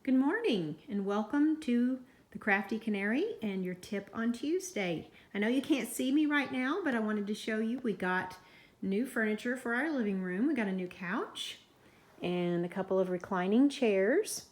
Good morning and welcome to the Crafty Canary and your tip on Tuesday. I know you can't see me right now, but I wanted to show you we got new furniture for our living room. We got a new couch and a couple of reclining chairs.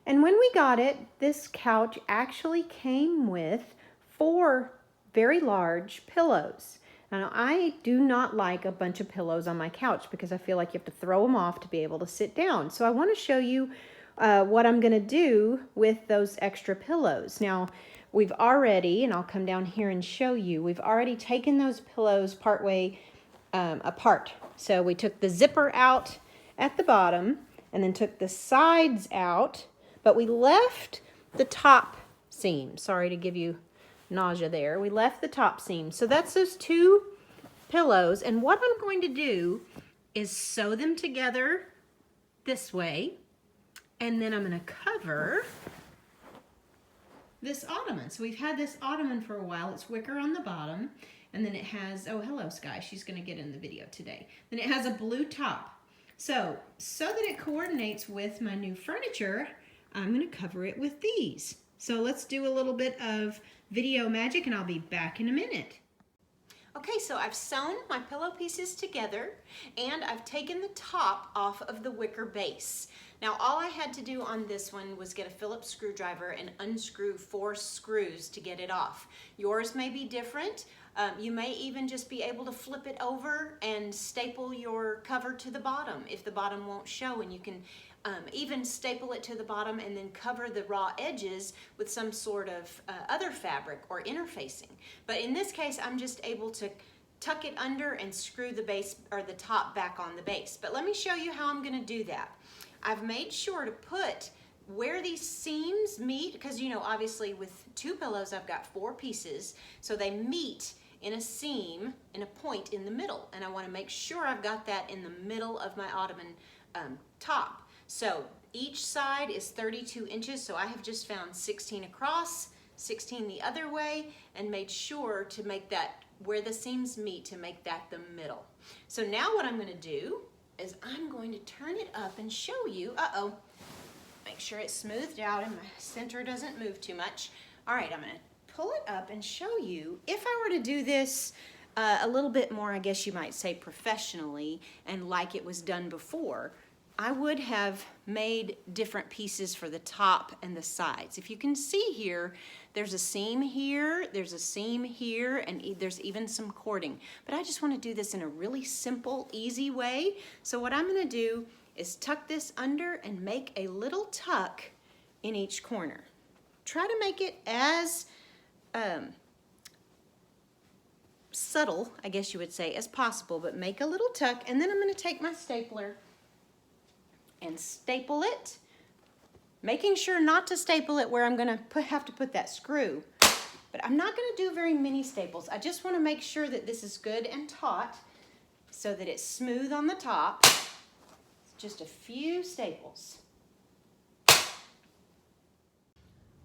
And when we got it, this couch actually came with 4 very large pillows. Now, I do not like a bunch of pillows on my couch because I feel like you have to throw them off to be able to sit down. So I want to show you what I'm going to do with those extra pillows. Now, we've already, and I'll come down here and show you, we've already taken those pillows partway apart. So we took the zipper out at the bottom and then took the sides out, but we left the top seam. Sorry to give you nausea there. We left the top seam. So that's those 2 pillows, and what I'm going to do is sew them together this way. And then I'm going to cover this ottoman. So we've had this ottoman for a while. It's wicker on the bottom. And then it has, oh, hello, Sky. She's going to get in the video today. Then it has a blue top. So that it coordinates with my new furniture, I'm going to cover it with these. So let's do a little bit of video magic and I'll be back in a minute. Okay, so I've sewn my pillow pieces together and I've taken the top off of the wicker base. Now all I had to do on this one was get a Phillips screwdriver and unscrew 4 screws to get it off. Yours may be different. You may even just be able to flip it over and staple your cover to the bottom if the bottom won't show, and you can even staple it to the bottom and then cover the raw edges with some sort of other fabric or interfacing. But in this case, I'm just able to tuck it under and screw the base or the top back on the base. But let me show you how I'm going to do that. I've made sure to put where these seams meet, because you know, obviously with 2 pillows I've got 4 pieces, so they meet in a seam in a point in the middle, and I want to make sure I've got that in the middle of my ottoman top. So each side is 32 inches, so I have just found 16 across, 16 the other way, and made sure to make that where the seams meet, to make that the middle. So now what I'm going to do is I'm going to turn it up and show you, make sure it's smoothed out and my center doesn't move too much. All right, I'm going to pull it up and show you, if I were to do this a little bit more, I guess you might say professionally, and like it was done before, I would have made different pieces for the top and the sides. If you can see here, there's a seam here, there's a seam here, and there's even some cording. But I just want to do this in a really simple, easy way. So what I'm going to do is tuck this under and make a little tuck in each corner. Try to make it as subtle, I guess you would say, as possible, but make a little tuck, and then I'm going to take my stapler and staple it, making sure not to staple it where I'm going to have to put that screw. But I'm not going to do very many staples. I just want to make sure that this is good and taut so that it's smooth on the top. Just a few staples.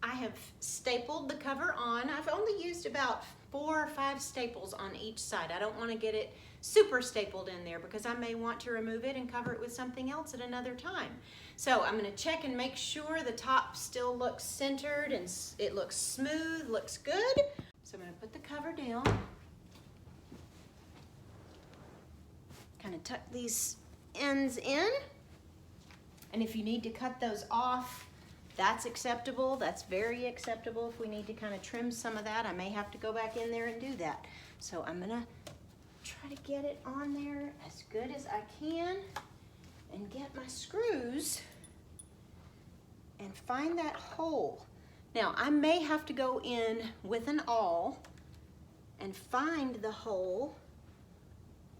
I have stapled the cover on. I've only used about 4 or 5 staples on each side. I don't want to get it super stapled in there because I may want to remove it and cover it with something else at another time. So I'm going to check and make sure the top still looks centered and it looks smooth, looks good. So I'm going to put the cover down. Kind of tuck these ends in. And if you need to cut those off, that's acceptable. That's very acceptable. If we need to kind of trim some of that, I may have to go back in there and do that. So I'm going to try to get it on there as good as I can and get my screws and find that hole. Now, I may have to go in with an awl and find the hole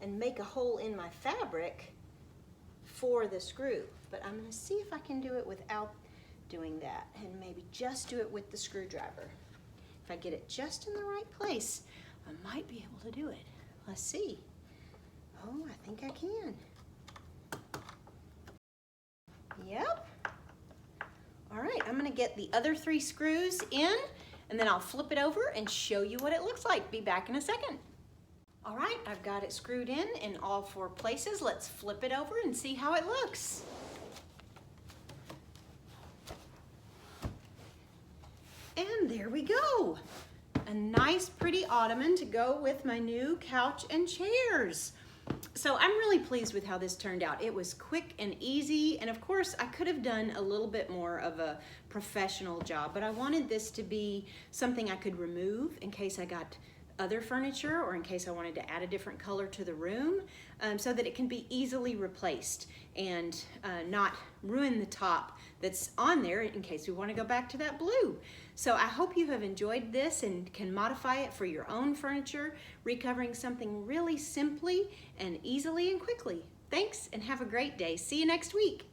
and make a hole in my fabric for the screw. But I'm going to see if I can do it without doing that, and maybe just do it with the screwdriver. If I get it just in the right place, I might be able to do it. Let's see. Oh, I think I can. Yep. All right, I'm going to get the other 3 screws in, and then I'll flip it over and show you what it looks like. Be back in a second. All right, I've got it screwed in all 4 places. Let's flip it over and see how it looks. And there we go. A nice pretty ottoman to go with my new couch and chairs. So I'm really pleased with how this turned out. It was quick and easy, and of course I could have done a little bit more of a professional job, but I wanted this to be something I could remove in case I got other furniture or in case I wanted to add a different color to the room, so that it can be easily replaced and not ruin the top that's on there in case we want to go back to that blue. So I hope you have enjoyed this and can modify it for your own furniture, recovering something really simply and easily and quickly. Thanks and have a great day. See you next week.